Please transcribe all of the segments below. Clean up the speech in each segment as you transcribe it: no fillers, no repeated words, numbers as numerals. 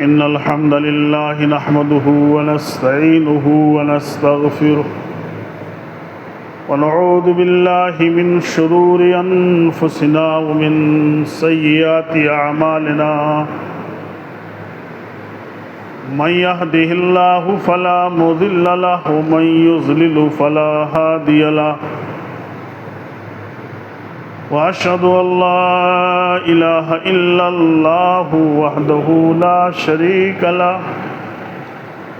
إن الحمد لله نحمده ونستعينه ونستغفره ونعوذ بالله من شرور أنفسنا ومن سيئات أعمالنا من يهده الله فلا مضل له ومن يضلل فلا هادي له وأشهد أن لا إله إلا الله وحده لا شريك له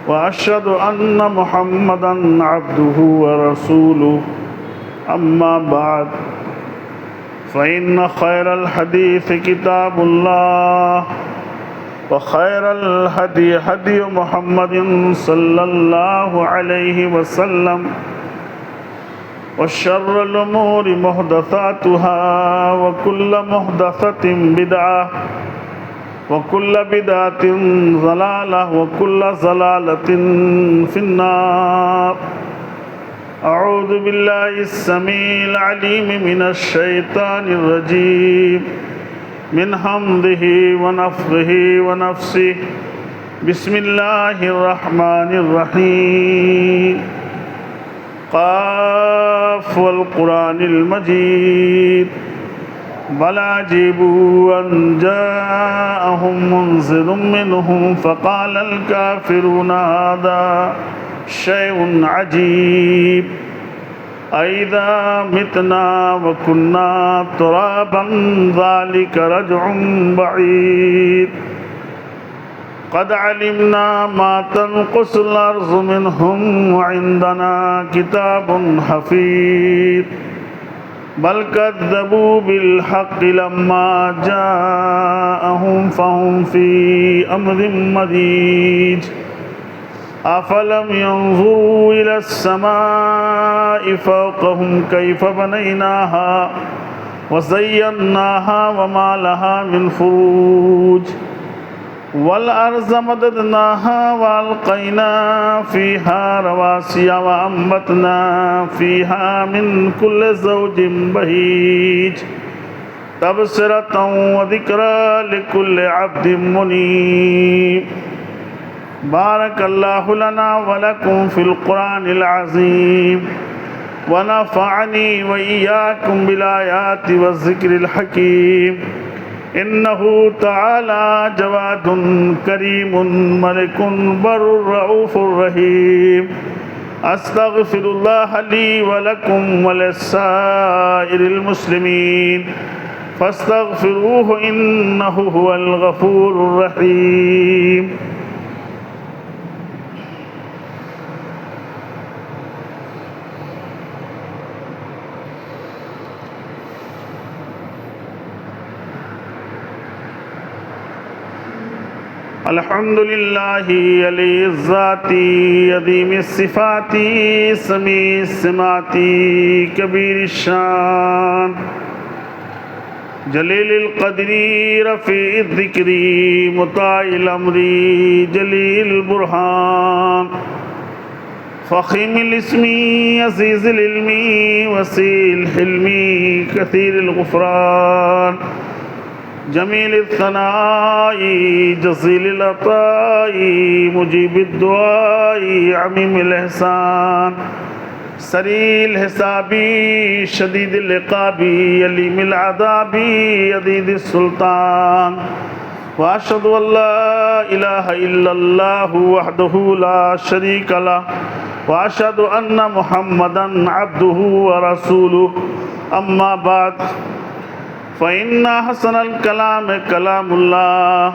وأشهد أن محمدًا عبده ورسوله أما بعد فإن خير الحديث كتاب الله وخير الهدي هدي محمد صلى الله عليه وسلم وشر الأمور محدثاتها وكل محدثة بدعة وكل بدعة ضلالة وكل ضلالة في النار. أعوذ بالله السميع العليم من الشيطان الرجيم من حمده ونفخه ونفسه. بسم الله الرحمن الرحيم. قاف والقرآن المجيد بل عجبوا أن جاءهم منذر منهم فقال الكافرون هذا شيء عجيب أئذا متنا وكنا ترابا ذلك رجع بعيد قد علمنا ما تنقص الأرض منهم وعندنا كتاب حفيظ بل كذبوا بالحق لما جاءهم فهم في أمر مريج. أفلم ينظروا إلى السماء فوقهم كيف بنيناها وزيناها وما لها من فروج والأرض مددناها وألقينا فيها رواسي وأنبتنا فيها من كل زوج بهيج تبصرة وذكرى لكل عبد منيب. بارك الله لنا ولكم في القرآن العظيم ونفعني وإياكم بالآيات والذكر الحكيم. إنه تعالى جواد كريم ملك بر رؤوف رحيم. أستغفر الله لي ولكم ولسائر المسلمين فاستغفروه إنه هو الغفور الرحيم. الحمد لله علی الذاتی عظیم الصفاتی سمیع السماتی کبیر الشان جلیل القدری رفیع الذکری مطاع الامری جلیل البرہان فخیم الاسمی عزیز العلمی وسیع الحلمی کثیر الغفران جمیل الثناء جزیل العطاء مجیب الدعاء عمیم الاحسان سریع الحساب شدید العقاب علیم العذاب عدید السلطان. واشهد ان لا اله الا الله وحده لا شريك له واشهد ان محمدا عبده ورسوله. اما بعد فإن أحسن الكلام كلام الله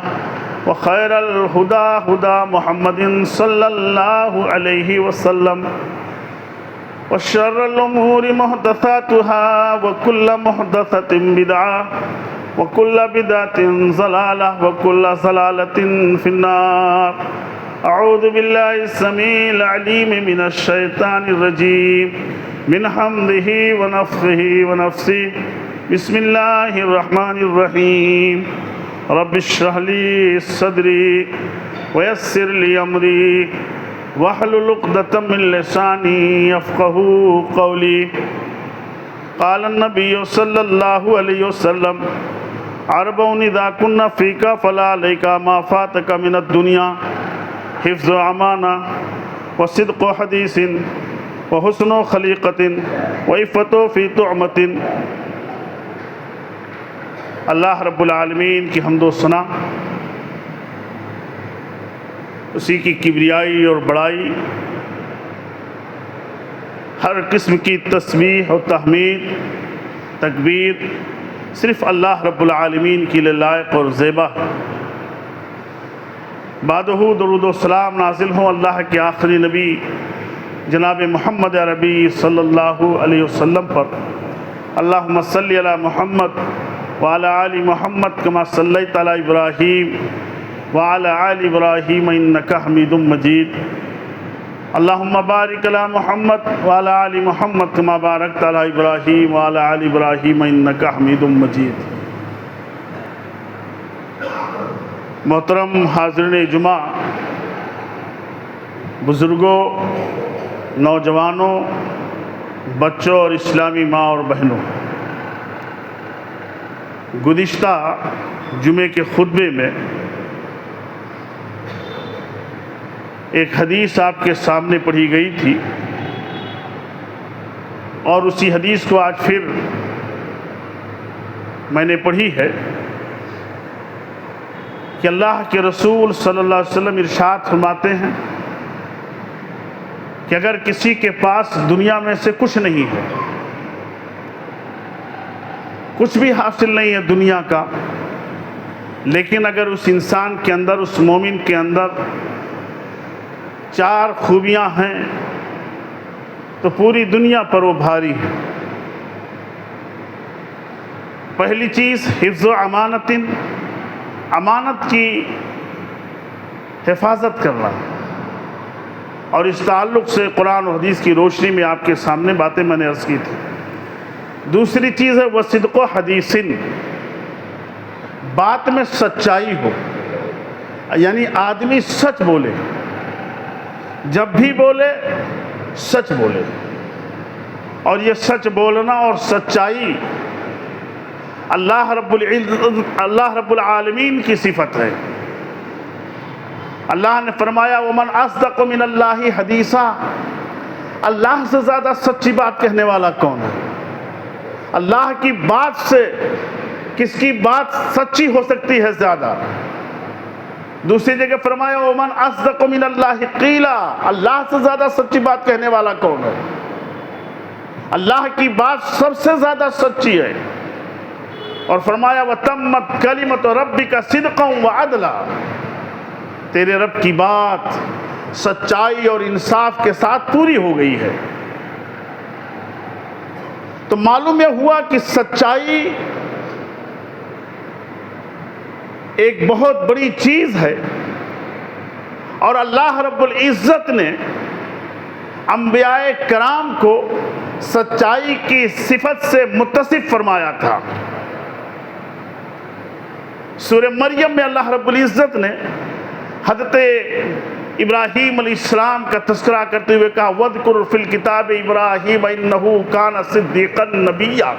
وخير الهدى هدى محمد صلى الله عليه وسلم وشر الأمور محدثاتها وكل محدثة بدعة وكل بدعة ضلالة وكل ضلالة في النار. أعوذ بالله السميع العليم من الشيطان الرجيم من حمده ونفخه ونفسه. بسم الله الرحمن الرحيم. رب اشرح لي صدري ويسر لي أمري واحلل عقدة من لساني يفقهوا قولي. قال النبي صلى الله عليه وسلم اربعون اذا كن فيك فلا عليك ما فاتك من الدنيا حفظ امانہ وصدق حدیث وحسن خلیقۃ وعفۃ فی طعمۃ۔ اللہ رب العالمین کی حمد و ثنا، اسی کی کبریائی اور بڑائی، ہر قسم کی تسبیح و تحمید تکبیر صرف اللہ رب العالمین کی لائق اور زیبا ہے۔ بعدہ درود و سلام نازل ہوں اللہ کے آخری نبی جناب محمد عربی صلی اللہ علیہ وسلم پر۔ اللہم صلی علی محمد وعلی آل محمد کما صلیت علی ابراہیم وعلی آل ابراہیم انک حمید مجید۔ اللہم بارک علی محمد وعلی آل محمد کما بارکت علی ابراہیم وعلی آل ابراہیم انک حمید مجید۔ محترم حاضرین جمعہ، بزرگوں، نوجوانوں، بچوں اور اسلامی ماں اور بہنوں، گزشتہ جمعے کے خطبے میں ایک حدیث آپ کے سامنے پڑھی گئی تھی، اور اسی حدیث کو آج پھر میں نے پڑھی ہے کہ اللہ کے رسول صلی اللہ علیہ وسلم ارشاد فرماتے ہیں کہ اگر کسی کے پاس دنیا میں سے کچھ نہیں ہے، کچھ بھی حاصل نہیں ہے دنیا کا، لیکن اگر اس انسان کے اندر، اس مومن کے اندر 4 خوبیاں ہیں تو پوری دنیا پر وہ بھاری ہے۔ پہلی چیز حفظ و امانت، امانت کی حفاظت کرنا، اور اس تعلق سے قرآن و حدیث کی روشنی میں آپ کے سامنے باتیں میں نے عرض کی تھی۔ دوسری چیز ہے وہ صدق و حدیث، بات میں سچائی ہو، یعنی آدمی سچ بولے، جب بھی بولے سچ بولے، اور یہ سچ بولنا اور سچائی اللہ رب العالمین کی صفت ہے۔ اللہ نے فرمایا وَمَنْ أَصْدَقُ مِنَ اللَّهِ حَدِيثًا، اللہ سے زیادہ سچی بات کہنے والا کون ہے؟ اللہ کی بات سے کس کی بات سچی ہو سکتی ہے زیادہ؟ دوسری جگہ فرمایا وَمَنْ أَصْدَقُ مِنَ اللَّهِ قِيلًا، اللہ سے زیادہ سچی بات کہنے والا کون ہے؟ اللہ کی بات سب سے زیادہ سچی ہے، اور فرمایا وَتَمَّتْ كَلِمَةُ رَبِّكَ صِدْقًا وَعَدْلًا، تیرے رب کی بات سچائی اور انصاف کے ساتھ پوری ہو گئی ہے۔ تو معلوم یہ ہوا کہ سچائی ایک بہت بڑی چیز ہے، اور اللہ رب العزت نے انبیاء کرام کو سچائی کی صفت سے متصف فرمایا تھا۔ سورہ مریم میں اللہ رب العزت نے حضرت ابراہیم علیہ السلام کا تذکرہ کرتے ہوئے کہا وَاذْكُرْ فِي الْكِتَابِ إِبْرَاهِيمَ إِنَّهُ كَانَ صِدِّيقًا نَبِيًّا،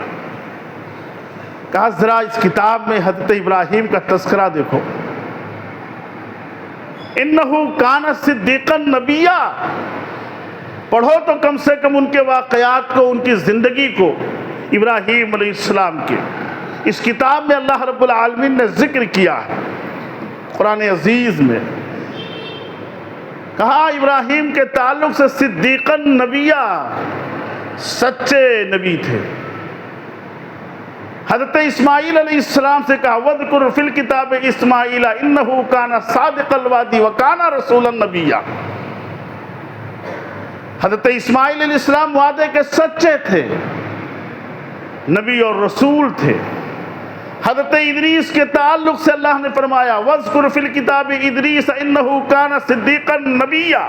کہا ذرا اس کتاب میں حضرت ابراہیم کا تذکرہ دیکھو، إِنَّهُ كَانَ صِدِّيقًا نَبِيًّا، پڑھو تو کم سے کم ان کے واقعات کو، ان کی زندگی کو، ابراہیم علیہ السلام کے۔ اس کتاب میں اللہ رب العالمین نے ذکر کیا ہے قرآن عزیز میں، کہا ابراہیم کے تعلق سے صدیقاً نبیہ، سچے نبی تھے۔ حضرت اسماعیل علیہ السلام سے کہا وَاذْكُرْ فِي الْكِتَابِ إِسْمَاعِيلَ إِنَّهُ كَانَ صَادِقَ الْوَعْدِ وَكَانَ رَسُولًا نَبِيًّا، حضرت اسماعیل علیہ السلام وعدے کے سچے تھے، نبی اور رسول تھے۔ حضرت ادریس کے تعلق سے اللہ نے فرمایا وَاذْكُرْ فِي الْكِتَابِ إِدْرِيسَ إِنَّهُ كَانَ صِدِّيقًا نَبِيًّا،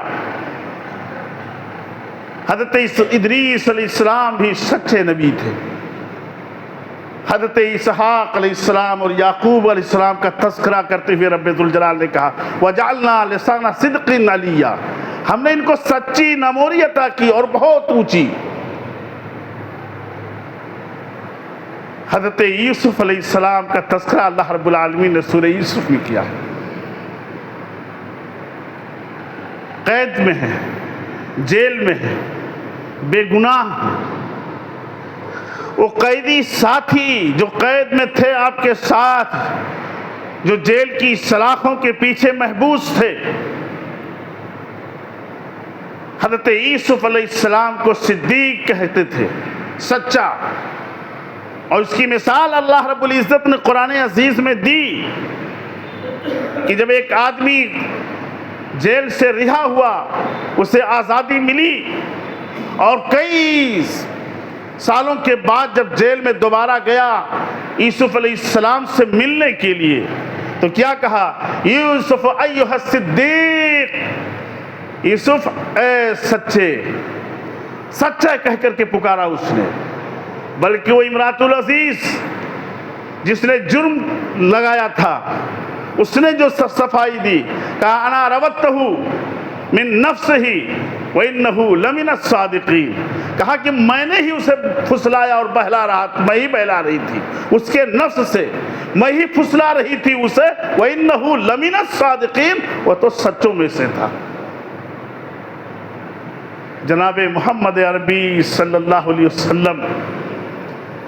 حضرت ادریس علیہ السلام بھی سچے نبی تھے۔ حضرت اسحاق علیہ السلام اور یعقوب علیہ السلام کا تذکرہ کرتے ہوئے رب ذوالجلال نے کہا وَجَعَلْنَا لِسَانَ صِدْقٍ عَلِيًّا، ہم نے ان کو سچی ناموری عطا کی اور بہت اونچی۔ حضرت یوسف علیہ السلام کا تذکرہ اللہ رب العالمین نے سورہ یوسف میں کیا ہے۔ قید میں ہے، جیل میں ہے، بے گناہ، وہ قیدی ساتھی جو قید میں تھے آپ کے ساتھ، جو جیل کی سلاخوں کے پیچھے محبوس تھے، حضرت یوسف علیہ السلام کو صدیق کہتے تھے، سچا۔ اور اس کی مثال اللہ رب العزت نے قرآن عزیز میں دی کہ جب ایک آدمی جیل سے رہا ہوا، اسے آزادی ملی، اور کئی سالوں کے بعد جب جیل میں دوبارہ گیا یوسف علیہ السلام سے ملنے کے لیے، تو کیا کہا؟ یوسف ایھا الصدیق، یوسف اے سچے، سچا کہہ کر کے پکارا اس نے۔ بلکہ وہ امراۃ العزیز جس نے جرم لگایا تھا، اس نے جو صفائی دی، کہا انا روتہ من نفسہ وانہ لمن الصادقین، کہا کہ میں نے ہی اسے پھسلایا اور بہلا رہا، میں ہی بہلا رہی تھی اس کے نفس سے، میں ہی پھسلا رہی تھی اسے، وانہ لمن الصادقین، وہ تو سچوں میں سے تھا۔ جناب محمد عربی صلی اللہ علیہ وسلم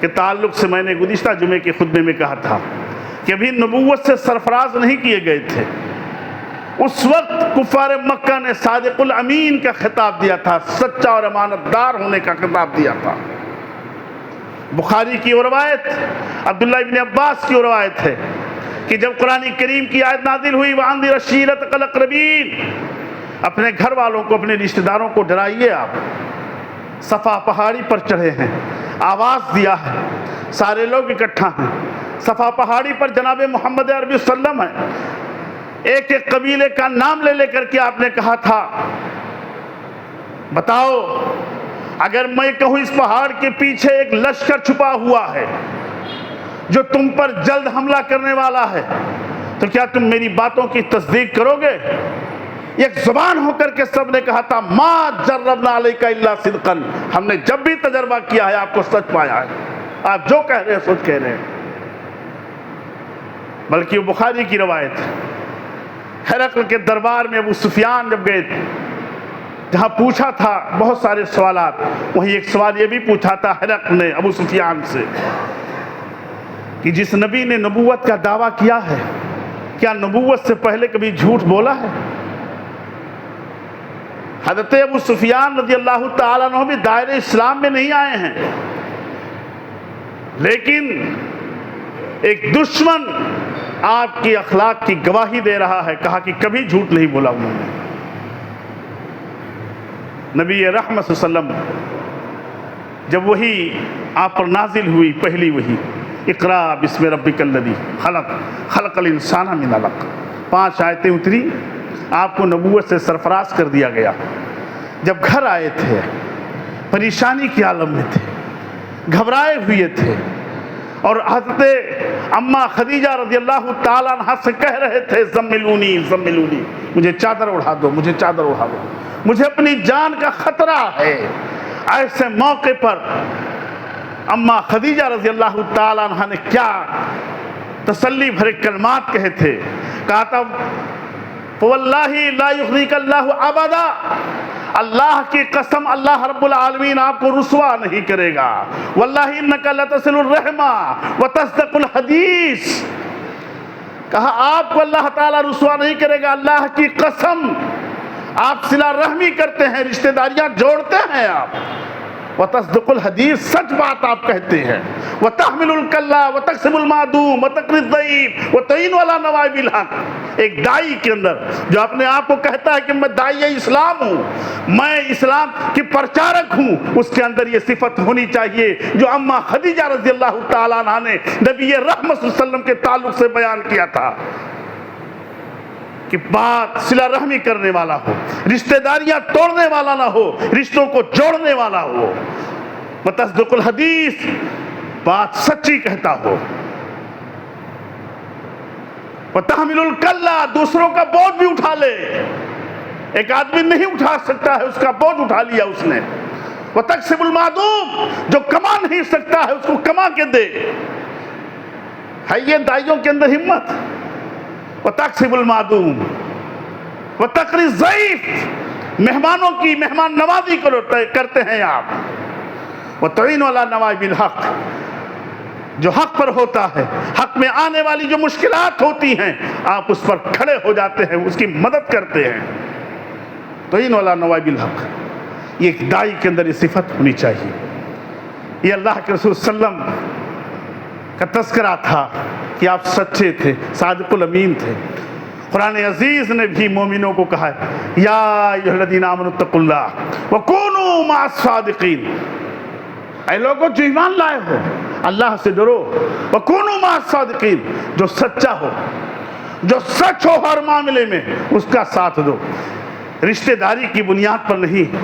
کے تعلق سے میں نے گزشتہ جمعے کے خطبے میں کہا تھا کہ ابھی نبوت سے سرفراز نہیں کیے گئے تھے۔ اس وقت کفار مکہ نے صادق الامین کا خطاب دیا تھا، سچا اور امانت دار ہونے کا خطاب دیا تھا۔ بخاری کی وہ روایت، عبداللہ ابن عباس کی وہ روایت ہے کہ جب قرآن کریم کی آیت نازل ہوئی وَأَنذِرْ عَشِيرَتَكَ الْأَقْرَبِينَ، اپنے گھر والوں کو، اپنے رشتہ داروں کو ڈرائیے۔ آپ صفا پہاڑی پر چڑھے ہیں، آواز دیا ہے، سارے لوگ اکٹھا ہیں، صفا پہاڑی پر جناب محمد عربی صلی اللہ علیہ وسلم ہے۔ ایک ایک قبیلے کا نام لے لے کر کے آپ نے کہا تھا، بتاؤ اگر میں کہوں اس پہاڑ کے پیچھے ایک لشکر چھپا ہوا ہے جو تم پر جلد حملہ کرنے والا ہے، تو کیا تم میری باتوں کی تصدیق کرو گے؟ ایک زبان ہو کر کے سب نے کہا تھا، ما جربنا علیک الا صدقا، ہم نے جب بھی تجربہ کیا ہے آپ کو سچ پایا ہے، آپ جو کہہ رہے ہیں سچ کہہ رہے ہیں۔ بلکہ وہ بخاری کی روایت ہے، ہرقل کے دربار میں ابو سفیان جب گئے تھے، جہاں پوچھا تھا بہت سارے سوالات، وہیں ایک سوال یہ بھی پوچھا تھا ہرقل نے ابو سفیان سے کہ جس نبی نے نبوت کا دعویٰ کیا ہے، کیا نبوت سے پہلے کبھی جھوٹ بولا ہے؟ حضرت ابو سفیان رضی اللہ تعالیٰ عنہ بھی دائرہ اسلام میں نہیں آئے ہیں، لیکن ایک دشمن آپ کی اخلاق کی گواہی دے رہا ہے، کہا کہ کبھی جھوٹ نہیں بولا انہوں نے۔ نبی رحمت صلی اللہ علیہ وسلم جب وہی آپ پر نازل ہوئی، پہلی وہی، اقرا بسم ربک الذی خلق خلق الانسان من علق، 5 آیتیں اتری، آپ کو نبوت سے سرفراز کر دیا گیا۔ جب گھر آئے تھے پریشانی کے عالم میں تھے، گھبرائے ہوئے تھے، اور حضرت اماں خدیجہ رضی اللہ تعالیٰ عنہ سے کہہ رہے تھے، زملونی زملونی، مجھے چادر اڑا دو، مجھے چادر اڑا دو، مجھے اپنی جان کا خطرہ ہے۔ ایسے موقع پر اماں خدیجہ رضی اللہ تعالیٰ عنہ نے کیا تسلی بھرے کلمات کہے تھے، کہا تھا فواللہ لا یخزیک اللہ ابدا، اللہ کی قسم اللہ رب العالمین آپ کو رسوا نہیں کرے گا، واللہ انک لتصل الرحمہ وتصدق الحدیث، کہا آپ کو اللہ تعالیٰ رسوا نہیں کرے گا، اللہ کی قسم آپ صلہ رحمی کرتے ہیں، رشتہ داریاں جوڑتے ہیں آپ، وتصدق الحدیث، سچ بات آپ کہتے ہیں، وتحمل الکلہ وتکسب المعدوم وتقری الضعیف وتعین علی نوائب الحق۔ ایک دائی کے اندر جو اپنے آپ کو کہتا ہے کہ میں دائی اسلام ہوں، میں اسلام کی پرچارک ہوں، اس کے اندر یہ صفت ہونی چاہیے جو اماں خدیجہ رضی اللہ تعالیٰ عنہ نے نبی رحمت صلی اللہ علیہ وسلم کے تعلق سے بیان کیا تھا کہ بات صلہ رحمی کرنے والا ہو، رشتہ داریاں توڑنے والا نہ ہو، رشتوں کو جوڑنے والا ہو، وتصدق الحدیث، بات سچی کہتا ہو، وتحمل الکلہ، دوسروں کا بوجھ بھی اٹھا لے، ایک آدمی نہیں اٹھا سکتا ہے اس کا بوجھ اٹھا لیا اس نے، وَتَكْسِبُ الْمَعْدُومَ، جو کما نہیں سکتا ہے اس کو کما کے دے. ہے یہ دائیوں کے اندر ہمت؟ وَتَكْسِبُ الْمَعْدُومَ وَتَقْرِي الضَّيْفَ، مہمانوں کی مہمان نوازی کرتے ہیں آپ. وَتُعِينُ عَلَى نَوَائِبِ الْحَقِّ، جو حق پر ہوتا ہے، حق میں آنے والی جو مشکلات ہوتی ہیں آپ اس پر کھڑے ہو جاتے ہیں، اس کی مدد کرتے ہیں. تُعِينُ عَلَى نَوَائِبِ الْحَقِّ، یہ ایک داعی کے اندر یہ صفت ہونی چاہیے. یہ اللہ کے رسول صلی اللہ علیہ وسلم کا تذکرہ تھا کہ آپ سچے تھے، صادق الامین تھے. قرآن عزیز نے بھی مومنوں کو کہا ہے یا ایھا الذین آمنوا اتقوا اللہ وکونوا مع الصادقین، اے لوگوں جو ایمان لائے ہو اللہ سے ڈرو. وکونوا مع الصادقین، جو سچا ہو، جو سچ ہو ہر معاملے میں اس کا ساتھ دو. رشتہ داری کی بنیاد پر نہیں،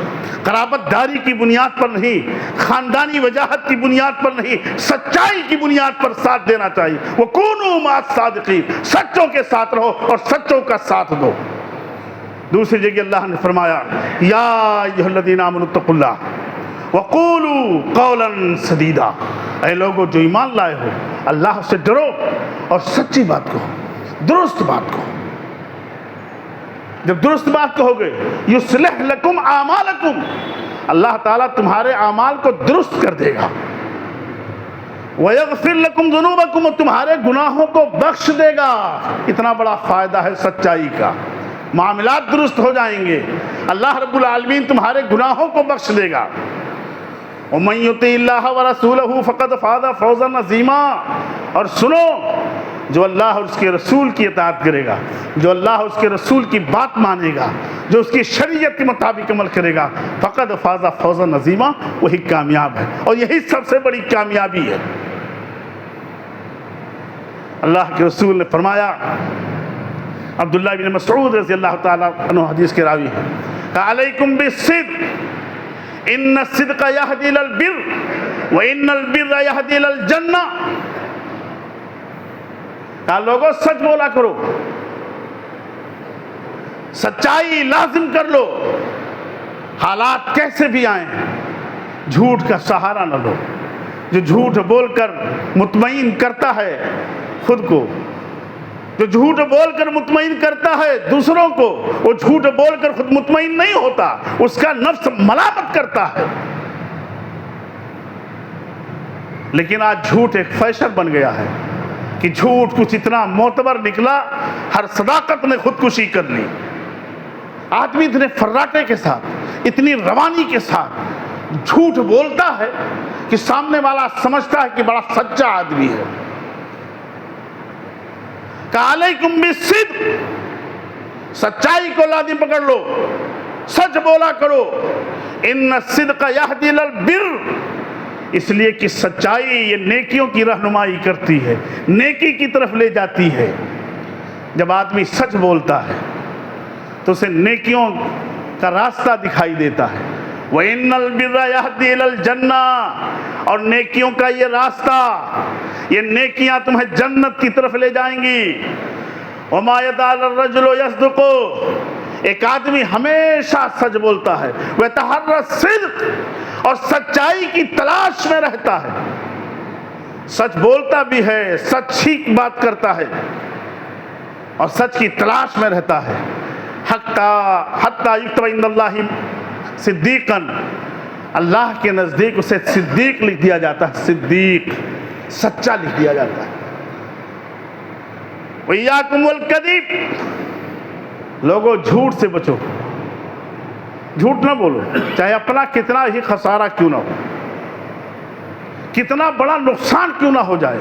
قرابت داری کی بنیاد پر نہیں، خاندانی وجاہت کی بنیاد پر نہیں، سچائی کی بنیاد پر ساتھ دینا چاہیے. وَكُونُوا مَعَ الصَّادِقِينَ، سچوں کے ساتھ رہو اور سچوں کا ساتھ دو. دوسری جگہ اللہ نے فرمایا یا ایھا الذین آمنوا اتقوا اللہ وقولوا قولا سدیدا، اے لوگوں جو ایمان لائے ہو اللہ سے ڈرو اور سچی بات کہو، درست بات کہو. جب درست بات کہو گے یصلح لکم اعمالکم، اللہ تعالیٰ تمہارے اعمال کو درست کر دے گا. ویغفر لکم ذنوبکم، اور تمہارے گناہوں کو بخش دے گا. اتنا بڑا فائدہ ہے سچائی کا. معاملات درست ہو جائیں گے، اللہ رب العالمین تمہارے گناہوں کو بخش دے گا. وَمَن يُطِعِ اللَّهَ وَرَسُولَهُ فَقَدْ فَازَ فَوْزًا عَظِيمًا، اور سنو جو اللہ اور اس کے رسول کی اطاعت کرے گا، جو اللہ اور اس کے رسول کی بات مانے گا، جو اس کی شریعت کے مطابق عمل کرے گا، فَقَدْ فَازَ فَوْزًا عَظِيمًا، وہی کامیاب ہے اور یہی سب سے بڑی کامیابی ہے. اللہ کے رسول نے فرمایا، عبداللہ بن مسعود رضی اللہ تعالیٰ عنہ حدیث کے راوی ہیں، کہ علیکم بالصدق ان الصدق یہدی الی البر وان البر یہدی الی الجنہ. کہا لوگوں سچ بولا کرو، سچائی لازم کر لو، حالات کیسے بھی آئیں جھوٹ کا سہارا نہ لو. جو جھوٹ بول کر مطمئن کرتا ہے خود کو، جو جھوٹ بول کر مطمئن کرتا ہے دوسروں کو، وہ جھوٹ بول کر خود مطمئن نہیں ہوتا، اس کا نفس ملامت کرتا ہے. لیکن آج جھوٹ ایک فیشن بن گیا ہے کہ جھوٹ کچھ اتنا معتبر نکلا، ہر صداقت نے خودکشی کر لی. آدمی اتنے فراٹے کے ساتھ، اتنی روانی کے ساتھ جھوٹ بولتا ہے کہ سامنے والا سمجھتا ہے کہ بڑا سچا آدمی ہے. کہ علیکم بالصدق، سچائی کو لازم پکڑ لو، سچ بولا کرو. ان الصدق یہدی الی البر، اس لیے کہ سچائی یہ نیکیوں کی رہنمائی کرتی ہے، نیکی کی طرف لے جاتی ہے. جب آدمی سچ بولتا ہے تو اسے نیکیوں کا راستہ دکھائی دیتا ہے. وَإِنَّ الْبِرَّ يَهْدِي إِلَى الْجَنَّةِ، اور نیکیوں کا یہ راستہ، یہ نیکیاں تمہیں جنت کی طرف لے جائیں گی. وَمَا يَزَالُ الرَّجُلُ يَصْدُقُ، ایک آدمی ہمیشہ سچ بولتا ہے. وَيَتَحَرَّى الصِّدْقَ، اور سچائی کی تلاش میں رہتا ہے. سچ بولتا بھی ہے، سچ ہی بات کرتا ہے اور سچ کی تلاش میں رہتا ہے. حَتَّى يُكْتَبَ عِندَ اللَّهِ صدیقاً، اللہ کے نزدیک اسے صدیق لکھ دیا جاتا ہے. صدیق، سچا لکھ دیا جاتا ہے. وَإِيَّاكُمْ وَالْكَذِبَ، لوگوں جھوٹ سے بچو، جھوٹ نہ بولو، چاہے اپنا کتنا ہی خسارہ کیوں نہ ہو، کتنا بڑا نقصان کیوں نہ ہو جائے.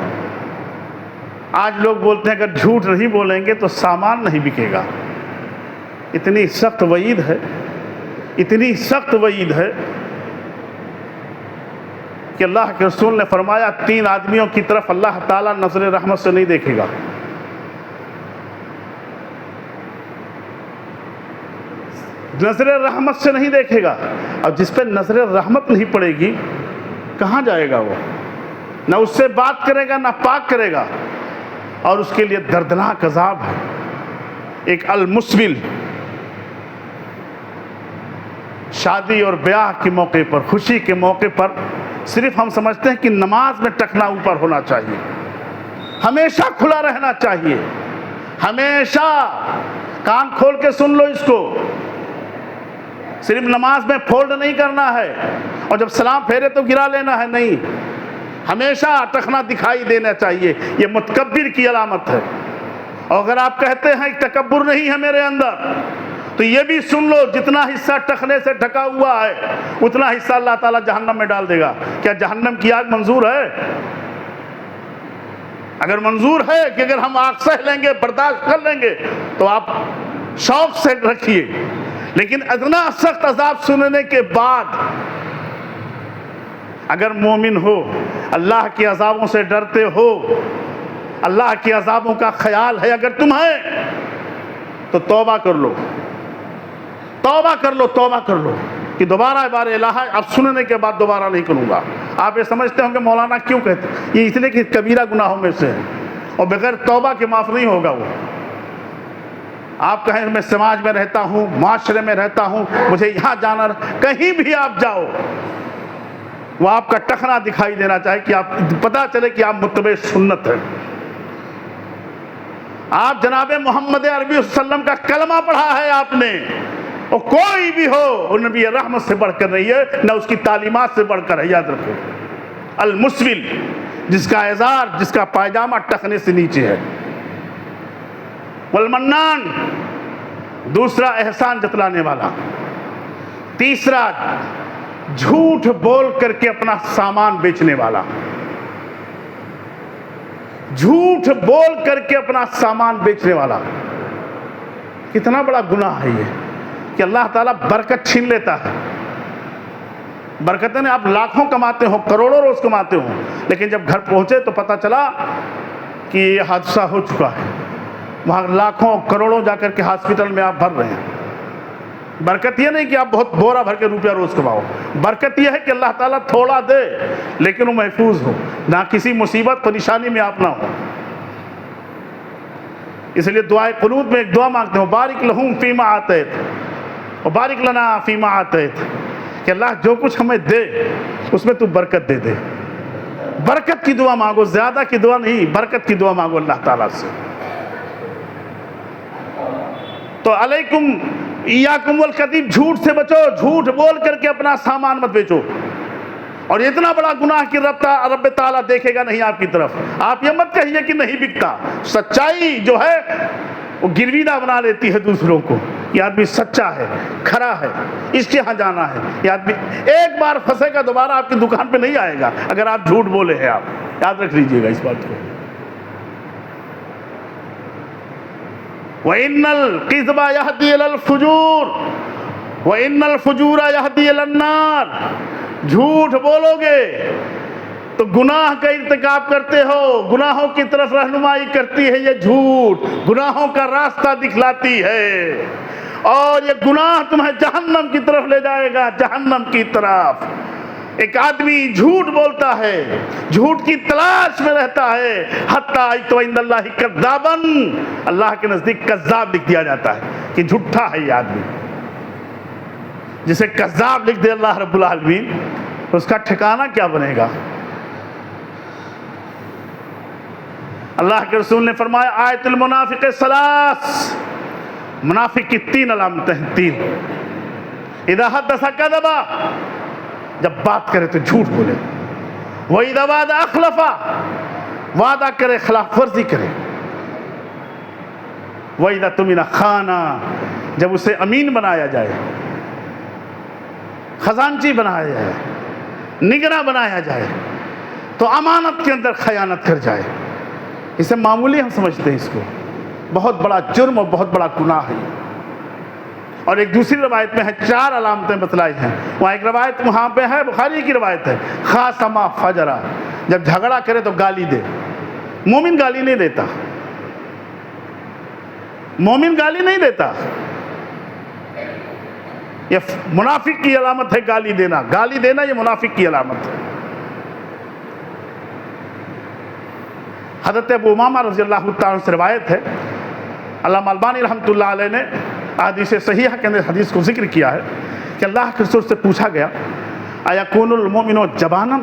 آج لوگ بولتے ہیں اگر جھوٹ نہیں بولیں گے تو سامان نہیں بکے گا. اتنی سخت وعید ہے، اتنی سخت وعید ہے کہ اللہ کے رسول نے فرمایا 3 آدمیوں کی طرف اللہ تعالیٰ نظر رحمت سے نہیں دیکھے گا. نظر رحمت سے نہیں دیکھے گا، اور جس پہ نظر رحمت نہیں پڑے گی کہاں جائے گا وہ؟ نہ اس سے بات کرے گا، نہ پاک کرے گا، اور اس کے لیے دردناک عذاب ہے. ایک المسبل، شادی اور بیاہ کے موقع پر، خوشی کے موقع پر صرف ہم سمجھتے ہیں کہ نماز میں ٹخنا اوپر ہونا چاہیے، ہمیشہ کھلا رہنا چاہیے، ہمیشہ کان کھول کے سن لو اس کو، صرف نماز میں فولڈ نہیں کرنا ہے اور جب سلام پھیرے تو گرا لینا ہے، نہیں، ہمیشہ ٹخنا دکھائی دینا چاہیے۔ یہ متکبر کی علامت ہے، اور اگر آپ کہتے ہیں کہ تکبر نہیں ہے میرے اندر، تو یہ بھی سن لو جتنا حصہ ٹخنے سے ڈھکا ہوا ہے اتنا حصہ اللہ تعالیٰ جہنم میں ڈال دے گا۔ کیا جہنم کی آگ منظور ہے؟ اگر منظور ہے کہ اگر ہم آگ سہ لیں گے، برداشت کر لیں گے، تو آپ شوق سے رکھیے، لیکن اتنا سخت عذاب سننے کے بعد اگر مومن ہو، اللہ کے عذابوں سے ڈرتے ہو، اللہ کے عذابوں کا خیال ہے اگر تمہیں، تو توبہ کر لو، توبہ کر لو، توبہ کر لو کہ دوبارہ بار الہ اب سننے کے بعد دوبارہ نہیں کروں گا۔ آپ یہ سمجھتے ہوں کہ مولانا کیوں کہتے ہیں؟ یہ اس لیے کہ کبیرہ گناہوں میں سے ہے اور بغیر توبہ کے معاف نہیں ہوگا وہ۔ آپ کہیں میں سماج میں رہتا ہوں، معاشرے میں رہتا ہوں، مجھے یہاں جانا، کہیں بھی آپ جاؤ وہ آپ کا ٹخنا دکھائی دینا چاہے کہ آپ پتہ چلے کہ آپ متبع سنت ہیں۔ آپ جناب محمد عربی صلی اللہ علیہ وسلم کا کلمہ پڑھا ہے آپ نے، اور کوئی بھی ہو وہ نبی رحمت سے بڑھ کر نہیں ہے، نہ اس کی تعلیمات سے بڑھ کر ہے، یاد رکھو۔ المسبل، جس کا ازار، جس کا پائجامہ ٹخنے سے نیچے ہے۔ والمنان، دوسرا احسان جتلانے والا۔ تیسرا جھوٹ بول کر کے اپنا سامان بیچنے والا، جھوٹ بول کر کے اپنا سامان بیچنے والا۔ کتنا بڑا گناہ ہے یہ کہ اللہ تعالیٰ برکت چھین لیتا ہے۔ برکتیں آپ لاکھوں کماتے ہو، کروڑوں روز کماتے ہو، لیکن جب گھر پہنچے تو پتہ چلا کہ یہ حادثہ ہو چکا ہے، وہاں لاکھوں کروڑوں جا کر کے ہاسپٹل میں آپ بھر رہے ہیں۔ برکت یہ نہیں کہ آپ بہت بورا بھر کے روپیہ روز کماؤ، برکت یہ ہے کہ اللہ تعالیٰ تھوڑا دے لیکن وہ محفوظ ہو، نہ کسی مصیبت پریشانی میں آپ نہ ہو۔ اس لیے دعائے قنوت میں ایک دعا مانگتے ہو، بارک لہم فیما آتیت وبارک لنا فیما آتیت، کہ اللہ جو کچھ ہمیں دے اس میں تو برکت دے دے۔ برکت کی دعا مانگو، زیادہ کی دعا نہیں، برکت کی دعا مانگو اللہ تعالیٰ سے۔ تو علیکم ایاکم والکذب، جھوٹ سے بچو، جھوٹ بول کر کے اپنا سامان مت بیچو۔ اور اتنا بڑا گناہ کہ رب تعالیٰ دیکھے گا نہیں آپ کی طرف۔ آپ یہ مت کہیے کہ نہیں بکتا، سچائی جو ہے وہ گرویدہ بنا لیتی ہے دوسروں کو۔ یہ آدمی سچا ہے، کھرا ہے، اس کے ہاں جانا ہے۔ یہ آدمی ایک بار پھنسے گا دوبارہ آپ کی دکان پہ نہیں آئے گا اگر آپ جھوٹ بولے ہیں۔ آپ یاد رکھ لیجئے گا اس بات کو۔ وَإِنَّ الْكِذْبَ يَهْدِي إِلَى الْفُجُورِ وَإِنَّ الْفُجُورَ يَهْدِي إِلَى النَّارِ، جھوٹ بولو گے تو گناہ کا ارتکاب کرتے ہو، گناہوں کی طرف رہنمائی کرتی ہے یہ جھوٹ، گناہوں کا راستہ دکھلاتی ہے، اور یہ گناہ تمہیں جہنم کی طرف لے جائے گا، جہنم کی طرف۔ ایک آدمی جھوٹ بولتا ہے، جھوٹ کی تلاش میں رہتا ہے، حتیٰ تو عند اللہ کذابا، اللہ کے نزدیک کذاب لکھ دیا جاتا ہے کہ جھوٹا ہے یہ آدمی۔ جسے کذاب لکھ دے اللہ رب العالمین، اس کا ٹھکانہ کیا بنے گا؟ اللہ کے رسول نے فرمایا آیت المنافق ثلاث، منافق کی 3 علامتیں ہیں، 3۔ اذا حدث کذب، جب بات کرے تو جھوٹ بولے، وَإِذَا وَعَدَ أَخْلَفَ، وعدہ کرے خلاف ورزی کرے، وَإِذَا اؤْتُمِنَ خَانَ، جب اسے امین بنایا جائے، خزانچی بنایا جائے، نگراں بنایا جائے تو امانت کے اندر خیانت کر جائے۔ اسے معمولی ہم سمجھتے ہیں، اس کو بہت بڑا جرم اور بہت بڑا گناہ ہے۔ اور ایک دوسری روایت میں ہے 4 علامتیں بتلائی ہیں، وہاں ایک روایت وہاں پہ ہے، بخاری کی روایت ہے، خاصما فجرا، جب جھگڑا کرے تو گالی دے۔ مومن گالی نہیں دیتا، مومن گالی نہیں دیتا، یہ منافق کی علامت ہے گالی دینا، گالی دینا یہ منافق کی علامت ہے۔ حضرت ابو امامہ رضی اللہ تعالیٰ سے روایت ہے، علامہ البانی رحمۃ اللہ علیہ نے احادیث صحیحہ کے اندر حدیث کو ذکر کیا ہے کہ اللہ کے رسول سے پوچھا گیا ایکون المؤمن جبانا،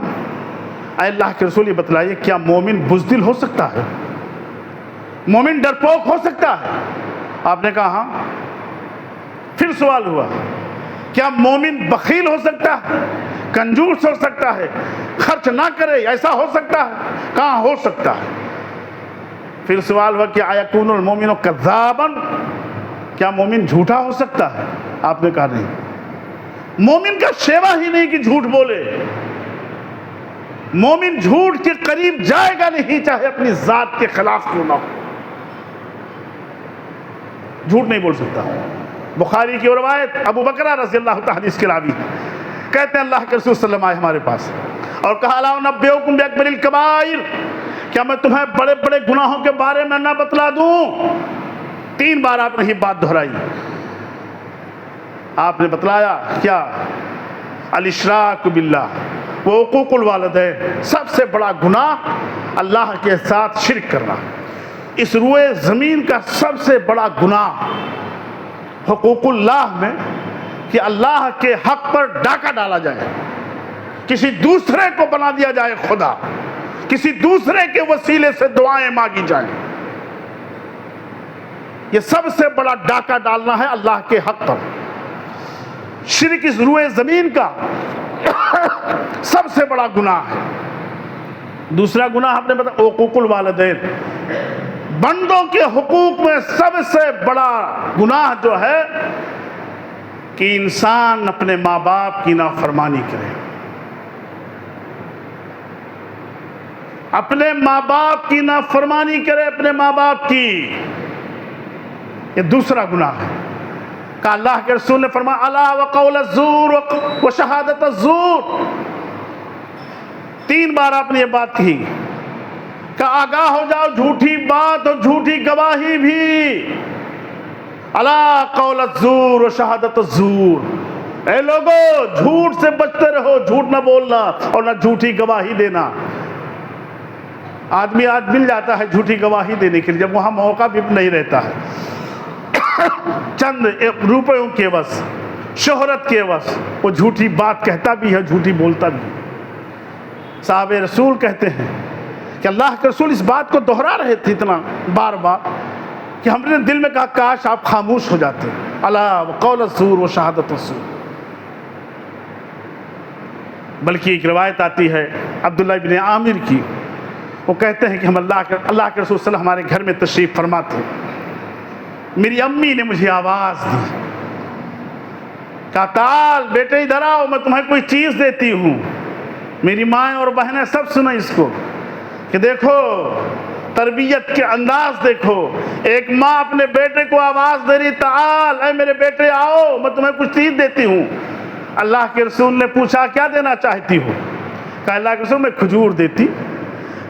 اے اللہ کے رسول یہ بتلائیے کیا مومن بزدل ہو سکتا ہے، مومن ڈرپوک ہو سکتا ہے؟ آپ نے کہا ہاں۔ پھر سوال ہوا کیا مومن بخیل ہو سکتا ہے، کنجوس ہو سکتا ہے، خرچ نہ کرے، ایسا ہو سکتا ہے؟ کہاں ہو سکتا ہے؟ پھر سوال ہوا کہ ایکون المؤمن کذابا، کیا مومن جھوٹا ہو سکتا ہے؟ آپ نے کہا نہیں، مومن کا شیوا ہی نہیں کہ جھوٹ بولے، مومن جھوٹ کے قریب جائے گا نہیں چاہے اپنی ذات کے خلاف کیوں نہ ہو، جھوٹ نہیں بول سکتا۔ بخاری کی روایت ابو بکرہ رضی اللہ تعالیٰ حدیث کے راوی کہتے ہیں اللہ کے رسول صلی اللہ علیہ وسلم آئے ہمارے پاس اور کہا الا انبئکم باکبر الکبائر، کیا میں تمہیں بڑے بڑے گناہوں کے بارے میں نہ بتلا دوں؟ 3 بار آپ نے یہ بات دہرائی۔ آپ نے بتلایا کیا؟ الاشراک باللہ وعقوق الوالدین، سب سے بڑا گناہ اللہ کے ساتھ شرک کرنا۔ اس روئے زمین کا سب سے بڑا گناہ حقوق اللہ میں کہ اللہ کے حق پر ڈاکہ ڈالا جائے، کسی دوسرے کو بنا دیا جائے خدا، کسی دوسرے کے وسیلے سے دعائیں مانگی جائیں، یہ سب سے بڑا ڈاکہ ڈالنا ہے اللہ کے حق پر۔ شرک اس روئے زمین کا سب سے بڑا گناہ ہے۔ دوسرا گناہ آپ نے بتایا حقوق الوالدین، بندوں کے حقوق میں سب سے بڑا گناہ جو ہے کہ انسان اپنے ماں باپ کی نافرمانی کرے، اپنے ماں باپ کی نافرمانی کرے، اپنے ماں باپ کی، یہ دوسرا گناہ ہے۔ کہ اللہ کے رسول نے فرمایا الا وقول الزور وشہادت الزور، 3 بار آپ نے یہ بات کہی کہ آگاہ ہو جاؤ جھوٹی بات اور جھوٹی گواہی بھی، الا قول الزور وشہادت الزور، اے لوگو جھوٹ سے بچتے رہو، جھوٹ نہ بولنا اور نہ جھوٹی گواہی دینا۔ آدمی آج مل جاتا ہے جھوٹی گواہی دینے کے لیے جب وہاں موقع بھی نہیں رہتا ہے، چند روپیوں کے عوض، شہرت کے عوض وہ جھوٹی بات کہتا بھی ہے، جھوٹی بولتا بھی۔ صحابہ رسول کہتے ہیں کہ اللہ کے رسول اس بات کو دہرا رہے تھے اتنا بار بار کہ ہم نے دل میں کہا کاش آپ خاموش ہو جاتے۔ الا وقول الزور وشہادت الزور۔ بلکہ ایک روایت آتی ہے عبداللہ ابن عامر کی، وہ کہتے ہیں کہ ہم اللہ کے رسول صلی اللہ علیہ وسلم ہمارے گھر میں تشریف فرما تھے، میری امی نے مجھے آواز دی، کہا تعال بیٹے ادھر آؤ میں تمہیں کوئی چیز دیتی ہوں۔ میری مائیں اور بہنیں سب سنیں اس کو کہ دیکھو تربیت کے انداز دیکھو، ایک ماں اپنے بیٹے کو آواز دے رہی تعال اے میرے بیٹے آؤ میں تمہیں کچھ چیز دیتی ہوں۔ اللہ کے رسول نے پوچھا کیا دینا چاہتی ہو؟ کہا اللہ کے رسول میں کھجور دیتی۔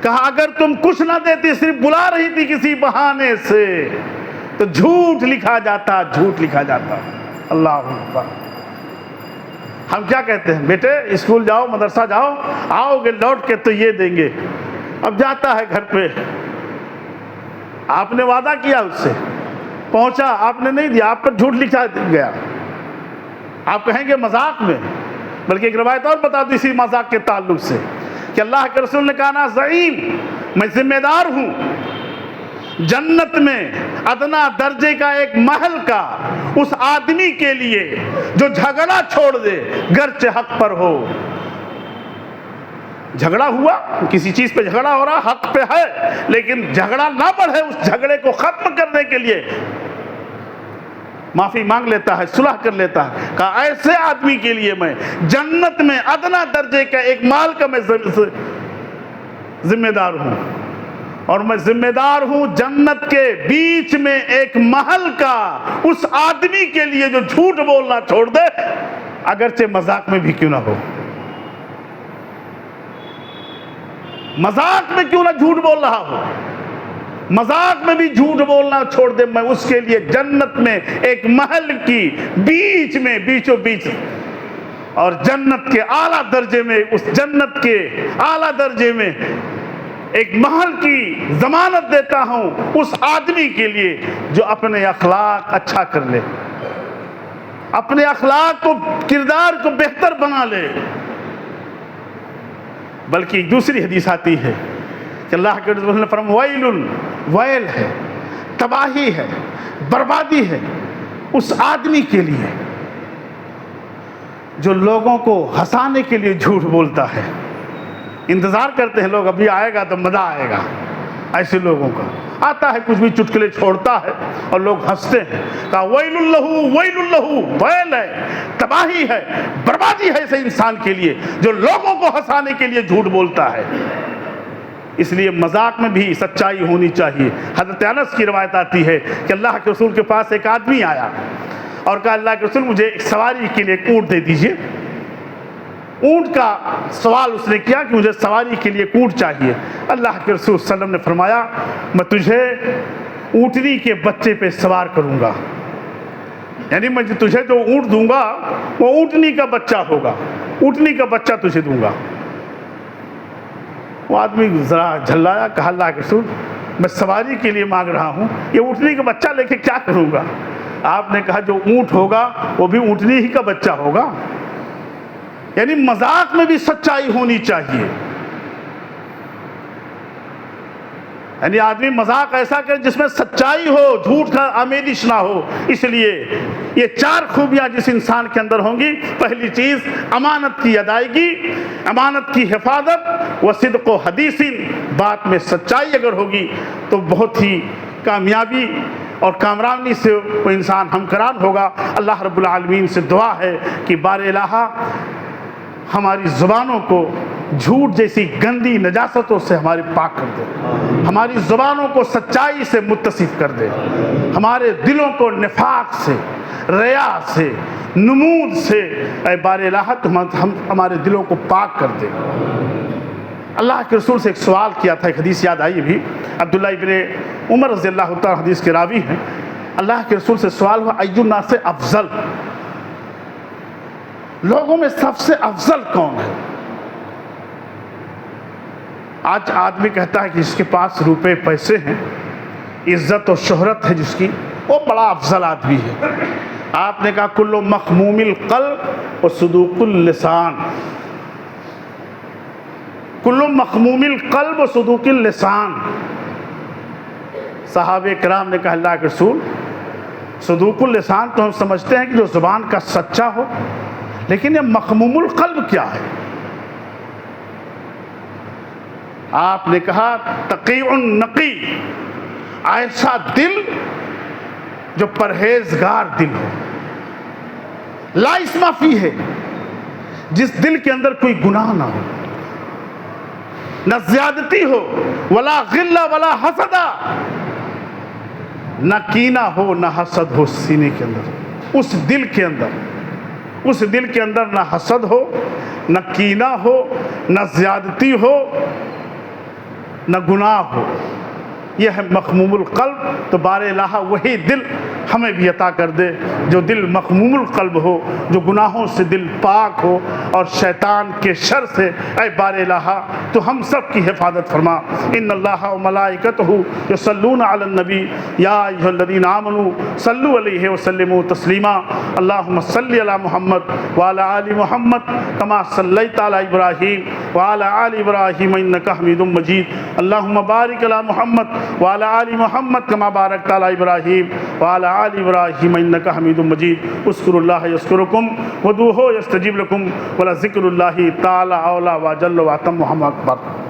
کہا اگر تم کچھ نہ دیتی صرف بلا رہی تھی کسی بہانے سے تو جھوٹ لکھا جاتا، جھوٹ لکھا جاتا۔ اللہ اکبر۔ ہم کیا کہتے ہیں بیٹے اسکول جاؤ مدرسہ جاؤ، آؤ گے لوٹ کے تو یہ دیں گے، اب جاتا ہے گھر پہ، آپ نے وعدہ کیا اس سے، پہنچا آپ نے نہیں دیا، آپ پر جھوٹ لکھا گیا، آپ کہیں گے مذاق میں۔ بلکہ ایک روایت اور بتا دو اسی مذاق کے تعلق سے کہ اللہ کے رسول نے کہا نا زعیم، میں ذمہ دار ہوں جنت میں ادنا درجے کا ایک محل کا اس آدمی کے لیے جو جھگڑا چھوڑ دے گرچہ حق پر ہو۔ جھگڑا ہوا، کسی چیز پہ جھگڑا ہو رہا، حق پہ ہے، لیکن جھگڑا نہ بڑھے، اس جھگڑے کو ختم کرنے کے لیے معافی مانگ لیتا ہے، صلح کر لیتا ہے۔ کہا ایسے آدمی کے لیے میں جنت میں ادنا درجے کا ایک مال کا میں ذمہ دار ہوں، اور میں ذمہ دار ہوں جنت کے بیچ میں ایک محل کا اس آدمی کے لیے جو جھوٹ بولنا چھوڑ دے اگرچہ مذاق میں بھی کیوں نہ ہو، مذاق میں کیوں نہ جھوٹ بول رہا ہو، مذاق میں بھی جھوٹ بولنا چھوڑ دے، میں اس کے لیے جنت میں ایک محل کی بیچ میں بیچوں بیچ اور جنت کے اعلیٰ درجے میں، اس جنت کے اعلیٰ درجے میں ایک محل کی ضمانت دیتا ہوں اس آدمی کے لیے جو اپنے اخلاق اچھا کر لے، اپنے اخلاق کو کردار کو بہتر بنا لے. بلکہ ایک دوسری حدیث آتی ہے کہ اللہ کے رسول نے فرمایا ویل ہے، تباہی ہے، بربادی ہے اس آدمی کے لیے جو لوگوں کو ہنسانے کے لیے جھوٹ بولتا ہے. انتظار کرتے ہیں لوگ ابھی آئے گا تو مزہ آئے گا. ایسے لوگوں کا آتا ہے، کچھ بھی چٹکلے چھوڑتا ہے اور لوگ ہنستے ہیں. کہا ویل اللہ، ویل ہے، تباہی ہے، بربادی ہے ایسے انسان کے لیے جو لوگوں کو ہنسانے کے لیے جھوٹ بولتا ہے. اس لیے مذاق میں بھی سچائی ہونی چاہیے. حضرت انس کی روایت آتی ہے کہ اللہ کے رسول کے پاس ایک آدمی آیا اور کہا اللہ کے رسول مجھے ایک سواری کے لیے ایک اونٹ دے دیجئے. اونٹ کا سوال اس نے کیا کہ مجھے سواری کے لیے اونٹ چاہیے. اللہ کے رسول صلی اللہ علیہ وسلم نے فرمایا میں تجھے اونٹنی کے بچے پہ سوار کروں گا، یعنی میں تجھے جو اونٹ دوں گا وہ اونٹنی کا بچہ ہوگا، اونٹنی کا بچہ تجھے دوں گا. وہ آدمی ذرا جھلایا، کہا اللہ کے رسول میں سواری کے لیے مانگ رہا ہوں، یہ اونٹنی کا بچہ لے کے کیا کروں گا؟ آپ نے کہا جو اونٹ ہوگا وہ بھی اونٹنی ہی کا بچہ ہوگا. یعنی مذاق میں بھی سچائی ہونی چاہیے. یعنی آدمی مذاق ایسا کرے جس میں سچائی ہو، جھوٹ کا آمیزش نہ ہو. اس لیے یہ 4 خوبیاں جس انسان کے اندر ہوں گی، پہلی چیز امانت کی ادائیگی، امانت کی حفاظت، وصدق و حدیث، بات میں سچائی اگر ہوگی تو بہت ہی کامیابی اور کامرانی سے وہ انسان ہمکران ہوگا. اللہ رب العالمین سے دعا ہے کہ بار الہ ہماری زبانوں کو جھوٹ جیسی گندی نجاستوں سے ہماری پاک کر دے، ہماری زبانوں کو سچائی سے متصف کر دے، ہمارے دلوں کو نفاق سے، ریا سے، نمود سے اے بار الہ ہمارے دلوں کو پاک کر دے. اللہ کے رسول سے ایک سوال کیا تھا، ایک حدیث یاد آئی بھی، عبداللہ ابن عمر رضی اللہ تعالیٰ حدیث کے راوی ہیں. اللہ کے رسول سے سوال ہوا ای الناس افضل، لوگوں میں سب سے افضل کون ہے؟ آج آدمی کہتا ہے کہ جس کے پاس روپے پیسے ہیں، عزت و شہرت ہے جس کی، وہ بڑا افضل آدمی ہے. آپ نے کہا کل مخموم القلب و صدوق اللسان، کل مخموم القلب و صدوق اللسان. صحابہ کرام نے کہا اللہ کے رسول صدوق اللسان تو ہم سمجھتے ہیں کہ جو زبان کا سچا ہو، لیکن یہ مخموم القلب کیا ہے؟ آپ نے کہا تقی نقی، ایسا دل جو پرہیزگار دل ہو، لا اسم فیہ ہے، جس دل کے اندر کوئی گناہ نہ ہو، نہ زیادتی ہو، ولا غلہ ولا حسدہ، نہ کینہ ہو نہ حسد ہو سینے کے اندر. اس دل کے اندر نہ حسد ہو، نہ کینہ ہو، نہ زیادتی ہو، نہ گناہ ہو. یہ ہے مخموم القلب. تو بار الہ وہی دل ہمیں بھی عطا کر دے جو دل مخموم القلب ہو، جو گناہوں سے دل پاک ہو اور شیطان کے شر سے. اے بار الہ تو ہم سب کی حفاظت فرما. ان اللہ و ملائکتہ یصلون علی النبی یا ایھا الذین آمنوا صلوا علیہ وسلموا تسلیما. اللہم صل علی محمد وعلی آل محمد کما صلیت علی ابراہیم وعلی آل ابراہیم انک حمید مجید. اللہم بارک علی محمد وعلى آل محمد كما باركت على إبراهيم وعلى آل إبراهيم إنك حميد مجيد. اذكروا الله يذكركم وادعوه يستجيب لكم ولذكر الله تعالى أعلى وأجل وأتم. محمد أكبر.